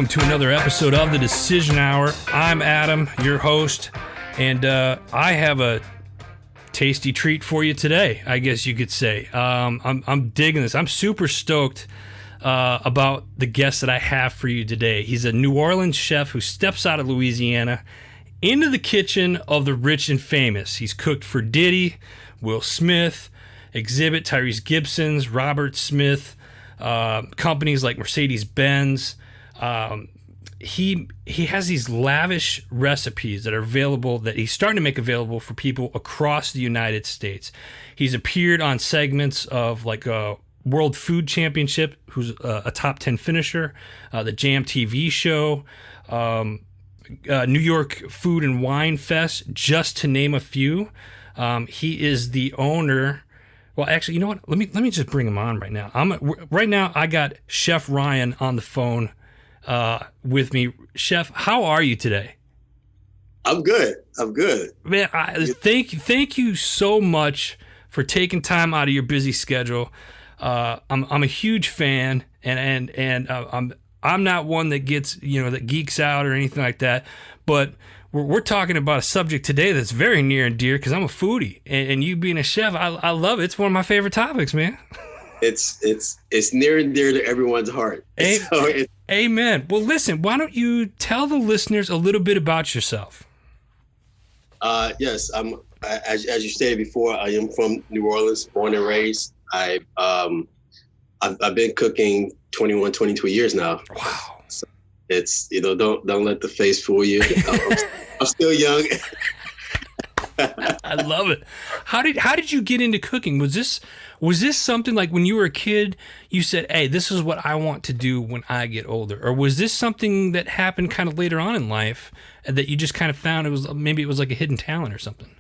welcome to another episode of The Decision Hour. I'm Adam, your host, and I have a tasty treat for you today, I guess you could say. I'm digging this. I'm super stoked about the guest that I have for you today. He's a New Orleans chef who steps out of Louisiana into the kitchen of the rich and famous. He's cooked for Diddy, Will Smith, Xhibit, Tyrese Gibson's, Robert Smith, companies like Mercedes-Benz. He has these lavish recipes that are available, that he's starting to make available for people across the United States. He's appeared on segments of like a World Food Championship, who's a top 10 finisher, the Jam TV show, New York Food and Wine Fest, just to name a few. He is the owner. Well, actually, you know what? Let me just bring him on right now. Right now, I got Chef Ryan on the phone with me. Chef, how are you today? I'm good. Man, thank you so much for taking time out of your busy schedule. I'm a huge fan, and I'm not one that gets, that geeks out or anything like that, but we're talking about a subject today that's very near and dear because I'm a foodie, and you being a chef, I love it. It's one of my favorite topics, man. It's near and dear to everyone's heart. Amen. Well, listen, why don't you tell the listeners a little bit about yourself? Yes, as you stated before, I am from New Orleans, born and raised. I've been cooking 22 years now. Wow. So it's, don't let the face fool you. I'm still young. I love it. How did you get into cooking? Was this something like when you were a kid, you said, hey, this is what I want to do when I get older? Or was this something that happened kind of later on in life that you just kind of found it was like a hidden talent or something?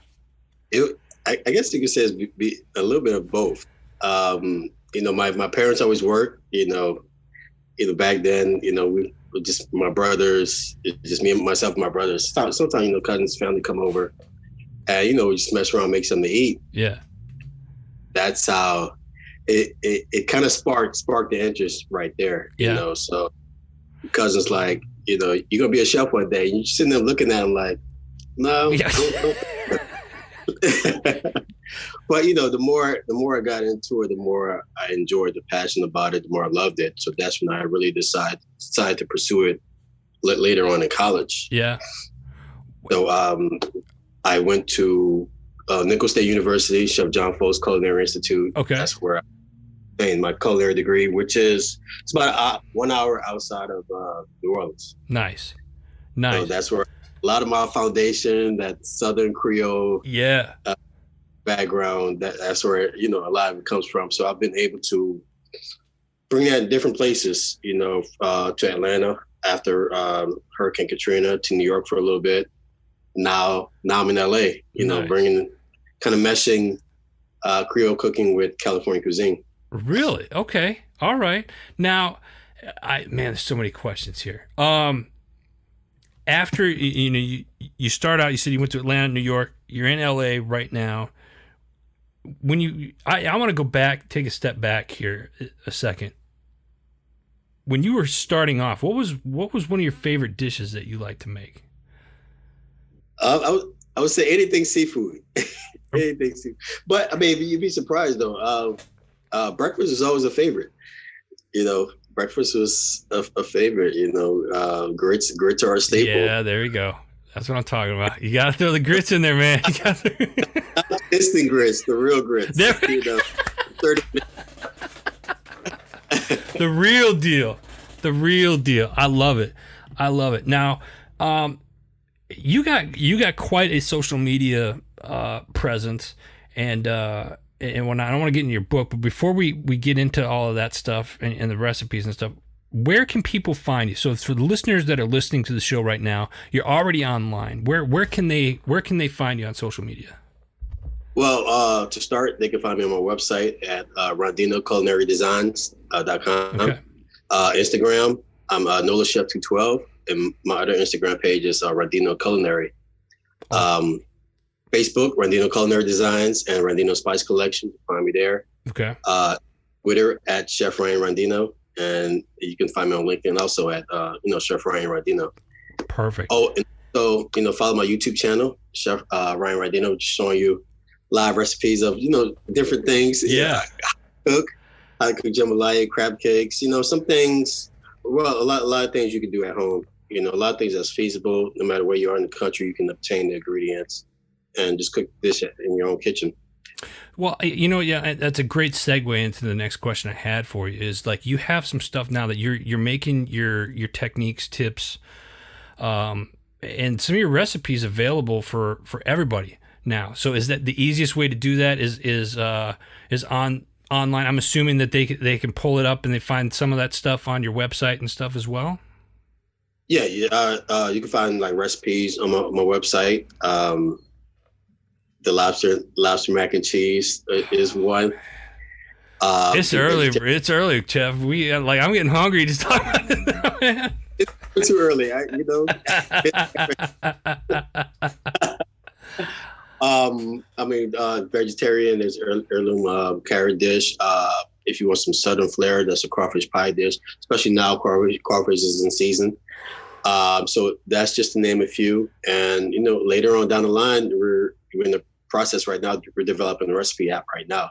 I guess you could say it's be a little bit of both. My parents always worked, back then, we just my brothers, just me and myself and my brothers. Sometimes, cousins, family come over and, we just mess around, make something to eat. Yeah. That's how it kind of sparked the interest right there, so cousins like, you're going to be a chef one day. And you're sitting there looking at them like, no. Yeah. But, the more I got into it, the more I enjoyed the passion about it, the more I loved it. So that's when I really decided to pursue it later on in college. Yeah. So I went to Nicholls State University, Chef John Folt's Culinary Institute. Okay. That's where I gained my culinary degree, which is it's about 1 hour outside of New Orleans. Nice. So that's where a lot of my foundation, that Southern Creole background, that's where, a lot of it comes from. So I've been able to bring that in different places, to Atlanta after Hurricane Katrina, to New York for a little bit. Now I'm in LA, nice. Bringing, kind of meshing Creole cooking with California cuisine. Really? Okay. All right. Now, there's so many questions here. After, you start out, you said you went to Atlanta, New York, you're in LA right now. I want to go back, take a step back here a second. When you were starting off, what was one of your favorite dishes that you like to make? I would say anything seafood. Anything seafood. But you'd be surprised though. Breakfast is always a favorite. Breakfast was a favorite. Grits are a staple. Yeah, there you go. That's what I'm talking about. You gotta throw the grits in there, man. Instant grits, the real grits. 30 minutes. The real deal. The real deal. I love it. Now, you got quite a social media presence, and when I don't want to get into your book, but before we get into all of that stuff and the recipes and stuff, where can people find you? So for the listeners that are listening to the show right now, you're already online. Where can they find you on social media? Well, to start, they can find me on my website at RondenoCulinaryDesigns.com. Okay. Instagram, I'm Nola Chef 212, and my other Instagram page is Rondeno Culinary. Facebook, Rondeno Culinary Designs, and Rondeno Spice Collection. Find me there. Okay. Twitter at Chef Ryan Rondeno. And you can find me on LinkedIn also at, Chef Ryan Rondeno. Perfect. Oh, and so, follow my YouTube channel, Chef Ryan Rondeno, showing you live recipes of, different things. Yeah. How to cook jambalaya, crab cakes, some things, well, a lot of things you can do at home. A lot of things that's feasible. No matter where you are in the country, you can obtain the ingredients and just cook this in your own kitchen. Well, yeah, that's a great segue into the next question I had for you. Is like you have some stuff now that you're making your techniques, tips, and some of your recipes available for everybody now. So is that the easiest way to do that? Is online? I'm assuming that they can pull it up and they find some of that stuff on your website and stuff as well. Yeah. You can find like recipes on my website. The lobster mac and cheese is one. It's early, Chef. I'm getting hungry just talking about it, man. It's too early, vegetarian. There's heirloom carrot dish. If you want some southern flair, that's a crawfish pie dish. Especially now, crawfish is in season. So that's just to name a few. And later on down the line, we're in the process right now. We're developing a recipe app right now.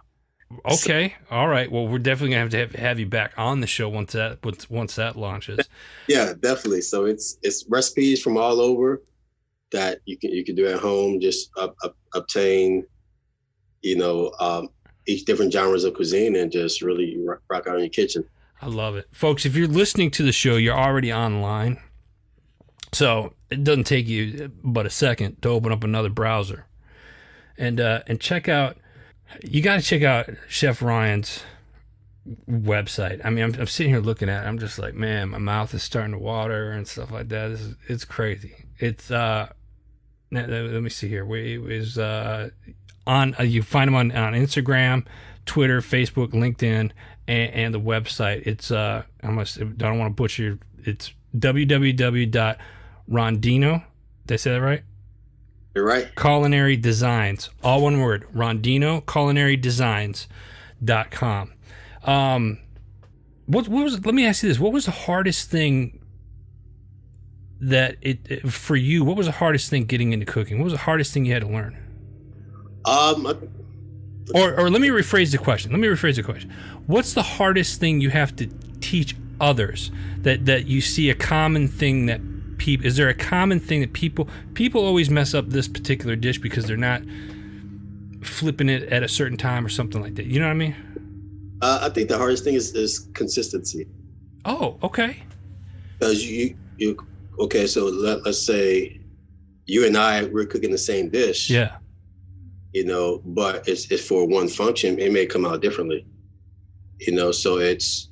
Okay, all right. Well, we're definitely gonna have to have you back on the show once that launches. Yeah, definitely. So it's recipes from all over that you can do at home. Just obtain, each different genres of cuisine and just really rock out in your kitchen. I love it, folks. If you're listening to the show, you're already online, so it doesn't take you but a second to open up another browser and check out. You got to check out Chef Ryan's website. I mean, I'm sitting here looking at it. I'm just like, man, my mouth is starting to water and stuff like that. It's crazy. It's let me see here. You find him on Instagram, Twitter, Facebook, LinkedIn, and the website. It's I don't want to butcher. It's www.Rondeno. Did I say that right? You're right. Culinary Designs, all one word. Rondeno Culinary Designs.com. What was? Let me ask you this: what was the hardest thing for you? What was the hardest thing getting into cooking? What was the hardest thing you had to learn? Or let me rephrase the question. What's the hardest thing you have to teach others that you see a common thing that people? Is there a common thing that people always mess up this particular dish because they're not flipping it at a certain time or something like that? You know what I mean? I think the hardest thing is consistency. Oh, okay. Because so let's say you and we're cooking the same dish. Yeah. But it's for one function. It may come out differently. So it's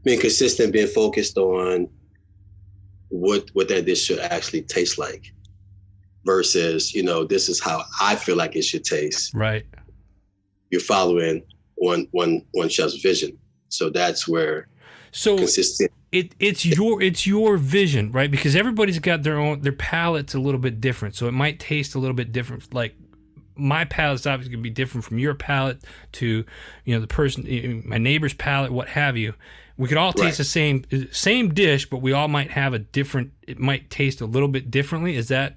being consistent, being focused on what that dish should actually taste like versus, this is how I feel like it should taste. Right. You're following one chef's vision. So that's where consistency. It's your vision, right? Because everybody's got their palate's a little bit different. So it might taste a little bit different. Like my palate's obviously going to be different from your palate to, the person, my neighbor's palate, what have you. We could all taste the same dish, but we all might have it might taste a little bit differently. Is that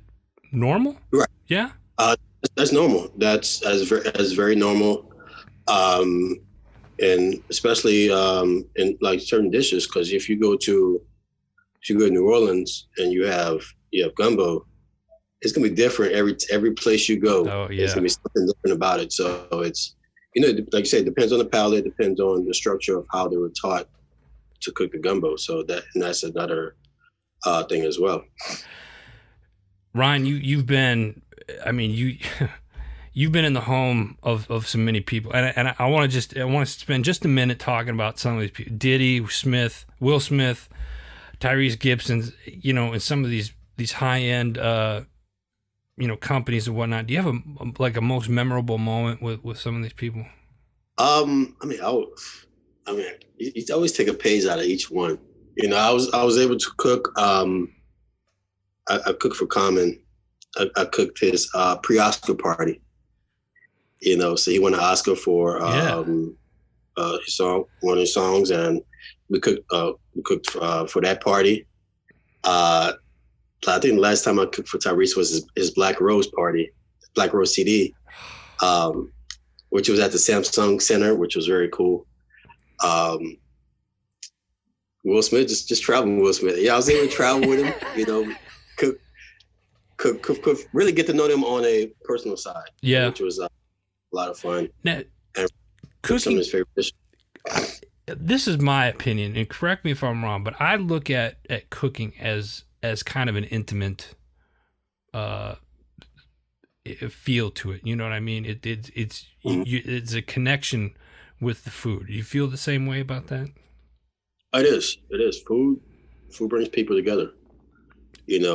normal? Right. Yeah. That's normal. That's very normal. And especially in like certain dishes, because if you go to New Orleans and you have gumbo, it's gonna be different every place you go. Oh yeah. There's gonna be something different about it. So it's like you said, it depends on the palate, it depends on the structure of how they were taught to cook the gumbo. So that's another thing as well. Ryan, you've been you've been in the home of so many people, and I want to spend just a minute talking about some of these people: Diddy, Will Smith, Tyrese Gibson, and some of these high end companies and whatnot. Do you have a most memorable moment with some of these people? You always take a page out of each one. I was able to cook. I cooked for Common. I cooked his pre-Oscar party. So he won an Oscar for his song, one of his songs, and for that party. I think the last time I cooked for Tyrese was his Black Rose party, Black Rose CD, which was at the Samsung Center, which was very cool. Will Smith, just traveling with Will Smith. Yeah, I was able to travel with him, cook, really get to know them on a personal side. Yeah. Which was a lot of fun. Now, and cooking, some of his favorite dishes. This is my opinion, and correct me if I'm wrong, but I look at cooking as kind of an intimate feel to it. You know what I mean? It's a connection with the food. You feel the same way about that? It is. Food brings people together. Good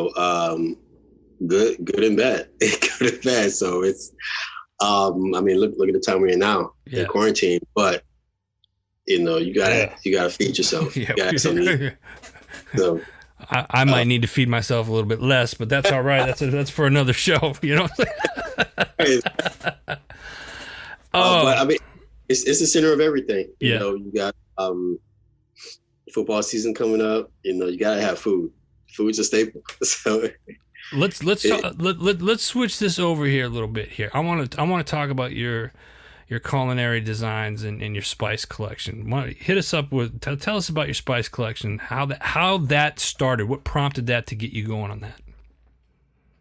and bad. Good and bad. So it's, look at the time we're in now, in quarantine, but you gotta feed yourself. You gotta have something to eat. So I might need to feed myself a little bit less, but that's all right. That's for another show. You know what I'm saying? But it's the center of everything. You got football season coming up. You gotta have food. Food's a staple. So let's switch this over here a little bit. Here, I want to talk about your culinary designs and your spice collection. Hit us up with tell us about your spice collection. How that started. What prompted that to get you going on that?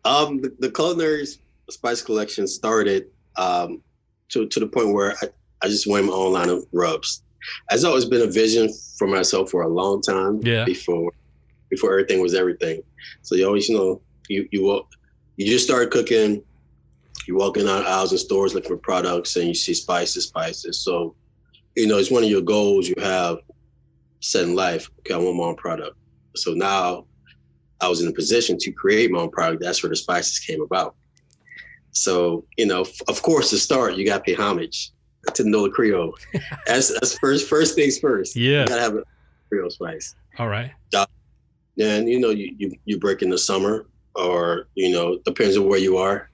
The culinary spice collection started to the point where I just wanted my own line of rubs. It's always been a vision for myself for a long time. Yeah. Before everything was everything. So you always, you just start cooking. You walk in aisles and stores looking for products, and you see spices. So, it's one of your goals you have set in life. Okay, I want my own product. So now I was in a position to create my own product. That's where the spices came about. So, of course, to start, you got to pay homage to Nola Creole. That's first things first. Yeah. You got to have a Creole spice. All right. Then, you break in the summer, or, depends on where you are.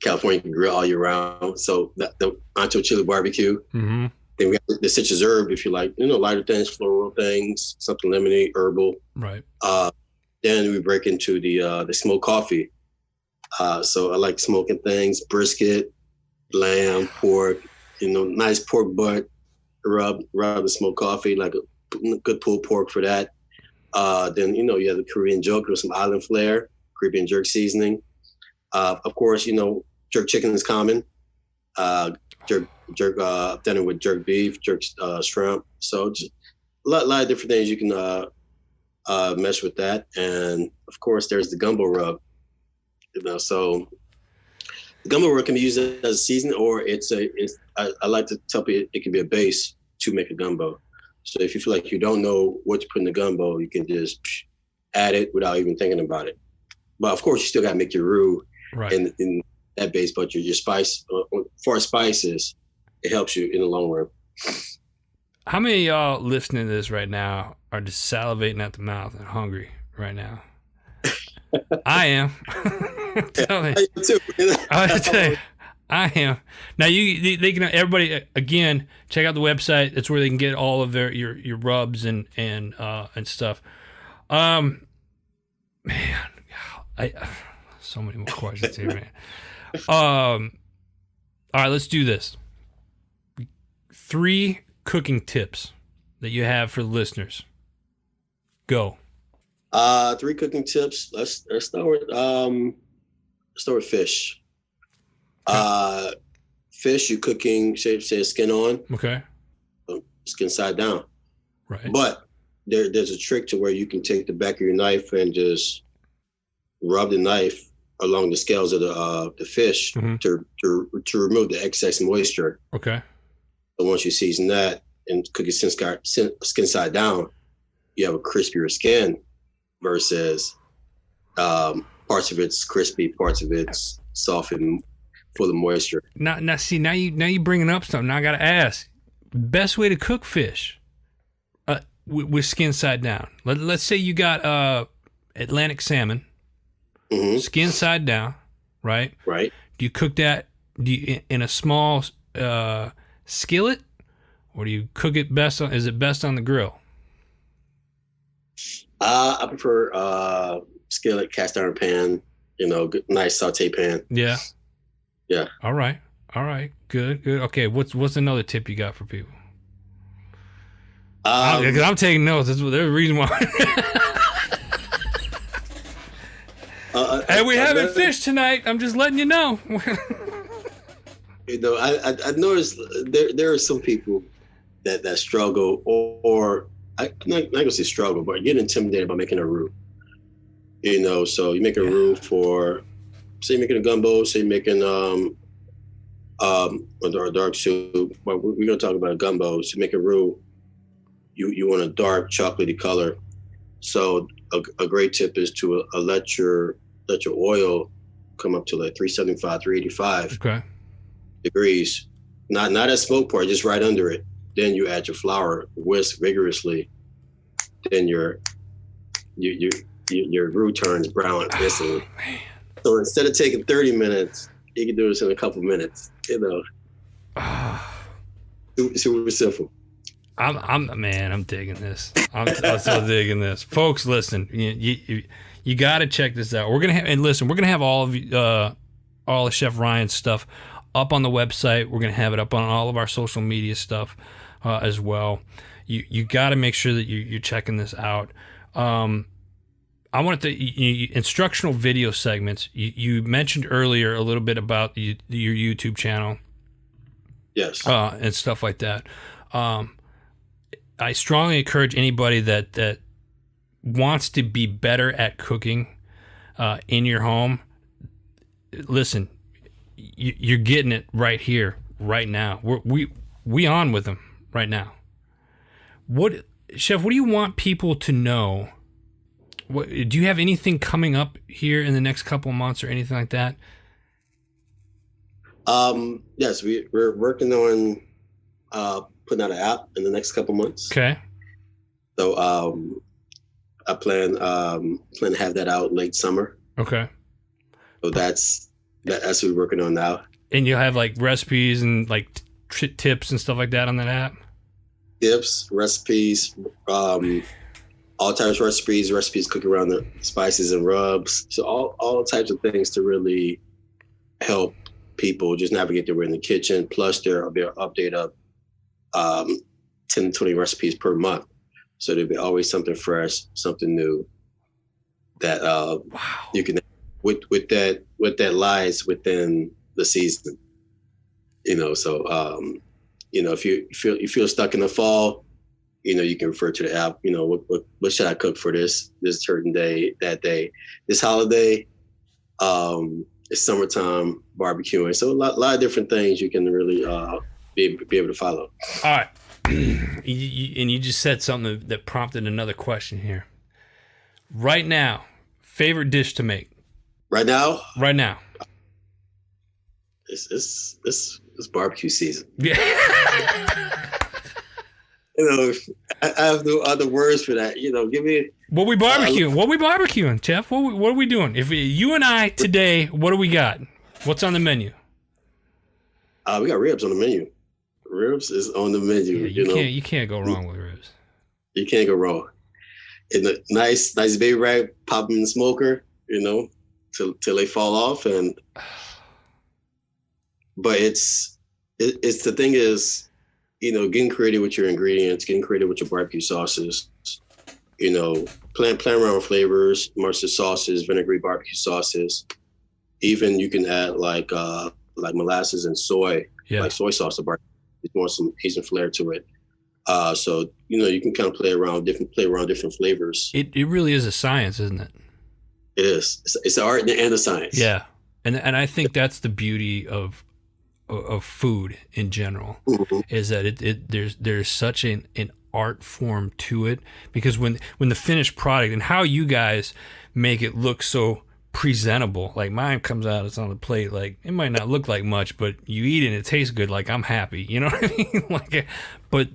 California can grill all year round. So the Ancho-Chili BBQ. Mm-hmm. Then we got the citrus herb, if you like, lighter things, floral things, something lemony, herbal. Right. Then we break into the smoked coffee. So I like smoking things, brisket, lamb, pork, nice pork butt, rub the smoked coffee, like a good pulled pork for that. Then, you have the Korean jerk with some island flair, Caribbean jerk seasoning. Of course, jerk chicken is common. Jerk dinner with jerk beef, jerk shrimp. So just a lot of different things you can mesh with that. And of course, there's the gumbo rub. So the gumbo rub can be used as a seasoning, or I like to tell people it can be a base to make a gumbo. So if you feel like you don't know what to put in the gumbo, you can just add it without even thinking about it. But of course, you still got to make your roux in that base. But your spice, for spices, it helps you in the long run. How many of y'all listening to this right now are just salivating at the mouth and hungry right now? I am. Tell me. I tell you. I am. Now they can, everybody, again, check out the website. That's where they can get all of your rubs and stuff. Man, so many more questions here, man. All right, let's do this. 3 cooking tips that you have for the listeners. Go. 3 cooking tips. Let's start with fish. Fish, you're cooking, say skin on. Okay. Skin side down. Right. But there's a trick to where you can take the back of your knife and just rub the knife along the scales of the fish to remove the excess moisture. Okay. So once you season that and cook it skin side down, you have a crispier skin versus parts of it's crispy, parts of it's soft and full of moisture. Now you bringing up something. Now I gotta ask: best way to cook fish with skin side down. Let's say you got Atlantic salmon, skin side down, right? Right. Do you cook that? In a small skillet, Or do you cook it best on? Is it best on the grill? I prefer skillet, cast iron pan. Good, nice saute pan. Yeah. Yeah. All right. Good. Okay. What's another tip you got for people? Because I'm taking notes. There's a reason why. Hey, we having fish tonight. I'm just letting you know. I noticed there are some people that struggle, or I'm not gonna say struggle, but get intimidated by making a roux. So you make a roux for, say, you're making a gumbo, say you're making a dark soup. But we're gonna talk about a gumbo. So you make a roux. You want a dark chocolatey color. So a great tip is to let your oil come up to like 375, 385 degrees. Not at smoke point, just right under it. Then you add your flour, whisk vigorously. Then your roux turns brown instantly. So instead of taking 30 minutes, you can do this in a couple minutes. Super simple. I'm digging this. I'm so digging this, folks. Listen, you got to check this out. We're gonna have all of Chef Ryan's stuff up on the website. We're gonna have it up on all of our social media stuff as well. You got to make sure that you're checking this out. I wanted to instructional video segments. You mentioned earlier a little bit about your YouTube channel, yes, and stuff like that. I strongly encourage anybody that wants to be better at cooking in your home. Listen, you're getting it right here, right now. We on with them right now. Chef, what do you want people to know? Do you have anything coming up here in the next couple of months or anything like that? Yes, we're working on putting out an app in the next couple months. Okay. So I plan to have that out late summer. Okay. So that's what we're working on now. And you'll have like recipes and like tips and stuff like that on that app? Tips, recipes, all types of recipes cook around the spices and rubs. So all types of things to really help people just navigate their way in the kitchen. Plus there'll be an update of 10 to 20 recipes per month. So there'll be always something fresh, something new that you can with that lies within the season. So if you feel stuck in the fall, you can refer to the app. What should I cook for this certain day, that day, this holiday? It's summertime barbecuing, so a lot of different things you can really be able to follow. All right, and you just said something that prompted another question here. Right now, favorite dish to make. Right now. It's barbecue season. Yeah. I have no other words for that. Give me what we barbecuing. What we barbecuing, Chef? What are we doing? If you and I today, what do we got? What's on the menu? We got ribs on the menu. Ribs is on the menu. Yeah, you can't go wrong with ribs. You can't go wrong. In the nice baby rack, pop them in the smoker. Till they fall off, but it's the thing is, getting creative with your ingredients, getting creative with your barbecue sauces, playing around with flavors, mustard sauces, vinegary barbecue sauces. Even you can add like molasses and soy, like soy sauce to barbecue. It's more some heat and flair to it. So you can kind of play around different flavors. It really is a science, isn't it? It is. It's the art and the science. Yeah, and I think that's the beauty of food in general, mm-hmm. is that there's such an art form to it, because when the finished product and how you guys make it look so presentable, like mine comes out, it's on the plate, like it might not look like much, but you eat it and it tastes good, like I'm happy, you know what I mean? But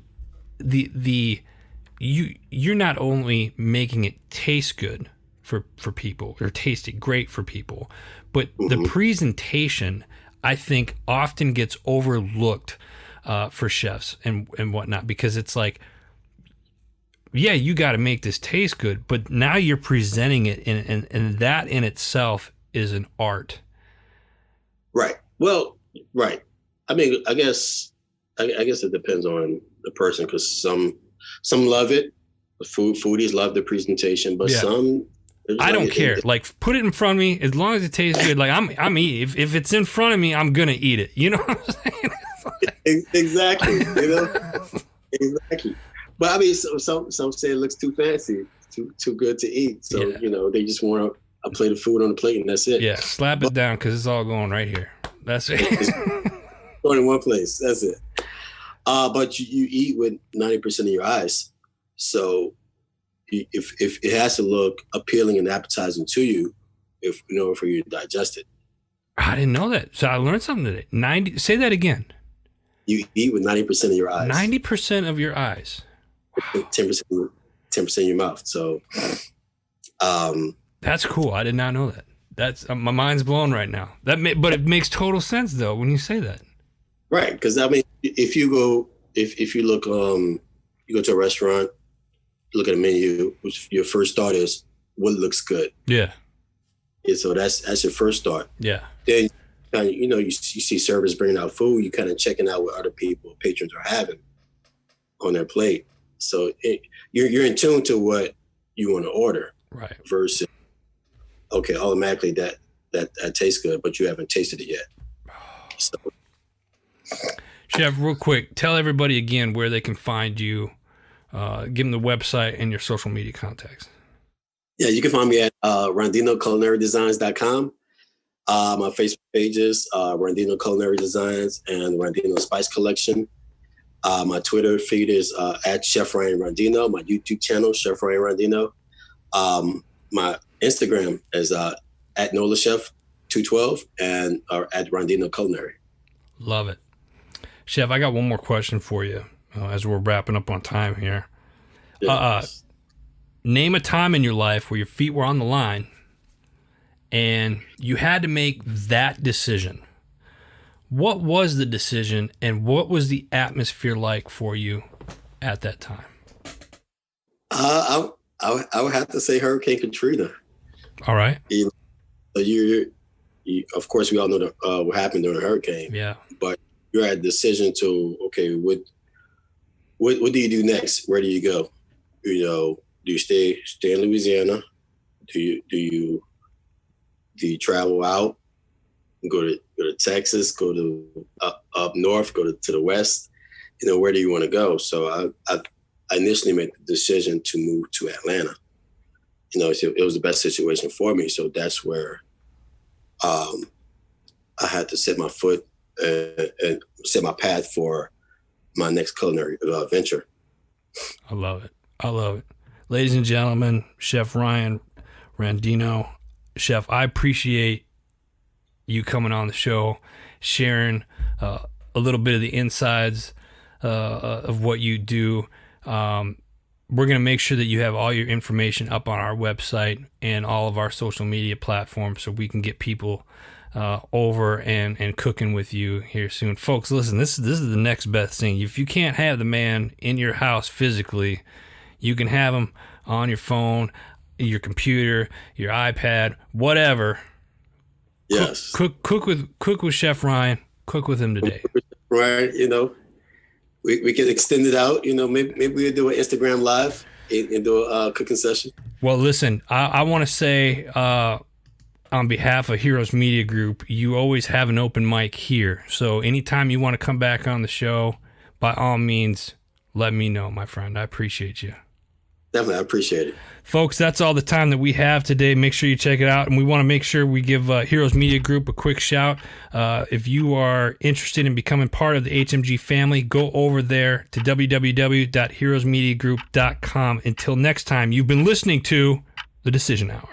you're not only making it taste good for people, or taste it great for people, but mm-hmm. the presentation, I think, often gets overlooked for chefs and whatnot, because it's like, yeah, you got to make this taste good, but now you're presenting it, and that in itself is an art. Right. Well, right. I mean, I guess it depends on the person, because some love it. The foodies love the presentation, but some. I don't care. Like, put it in front of me as long as it tastes good. Like, I'm eating. If it's in front of me, I'm gonna eat it. You know what I'm saying? Exactly. You know. Exactly. But I mean, some say it looks too fancy, too good to eat. So you know, they just want a plate of food on the plate, and that's it. Yeah, slap it down, because it's all going right here. That's it. It's going in one place. That's it. But you eat with 90% of your eyes. So if it has to look appealing and appetizing to you, if in order for you to digest it. I didn't know that. So I learned something today. Say that again. You eat with 90% of your eyes. 90% of your eyes. Wow. 10% in your mouth. So that's cool. I did not know that. That's my mind's blown right now. But it makes total sense though when you say that. Right, because I mean, if you look, you go to a restaurant, look at a menu, which your first thought is what looks good. Yeah. And so that's your first thought. Yeah. Then you know, you see servers bringing out food, you kind of checking out what other patrons are having on their plate. So you're in tune to what you want to order. Right. Versus, okay, automatically that tastes good, but you haven't tasted it yet. So. Chef, real quick, tell everybody again where they can find you. Give them the website and your social media contacts. Yeah, you can find me at RondenoCulinaryDesigns.com. My Facebook pages, Rondeno Culinary Designs and Rondeno Spice Collection. My Twitter feed is at Chef Ryan Rondeno. My YouTube channel, Chef Ryan Rondeno. My Instagram is at Nola Chef 212 and at Rondeno Culinary. Love it. Chef, I got one more question for you as we're wrapping up on time here. Yes. Name a time in your life where your feet were on the line and you had to make that decision. What was the decision, and what was the atmosphere like for you at that time? I would have to say Hurricane Katrina. All right. You, of course, we all know what happened during the hurricane. Yeah. But you're at a decision to, okay, what do you do next? Where do you go? You know, do you stay in Louisiana? Do you travel out? Go to Texas? Go to up north? Go to the west? You know, where do you want to go? So I initially made the decision to move to Atlanta. You know, it was the best situation for me. So that's where I had to set my foot and set my path for my next culinary venture. I love it. Ladies and gentlemen, Chef Ryan Rondeno. Chef, I appreciate you coming on the show, sharing a little bit of the insides of what you do. We're going to make sure that you have all your information up on our website and all of our social media platforms so we can get people over and cooking with you here soon. Folks, listen, this is the next best thing. If you can't have the man in your house physically, you can have him on your phone, your computer, your iPad, whatever. Yes. Cook with Chef Ryan. Cook with him today. Right. You know, we can extend it out. You know, maybe we'll do an Instagram live and do a cooking session. Well, listen, I want to say on behalf of Heroes Media Group, you always have an open mic here. So anytime you want to come back on the show, by all means, let me know, my friend. I appreciate you. Definitely, I appreciate it. Folks, that's all the time that we have today. Make sure you check it out. And we want to make sure we give Heroes Media Group a quick shout. If you are interested in becoming part of the HMG family, go over there to www.heroesmediagroup.com. Until next time, you've been listening to The Decision Hour.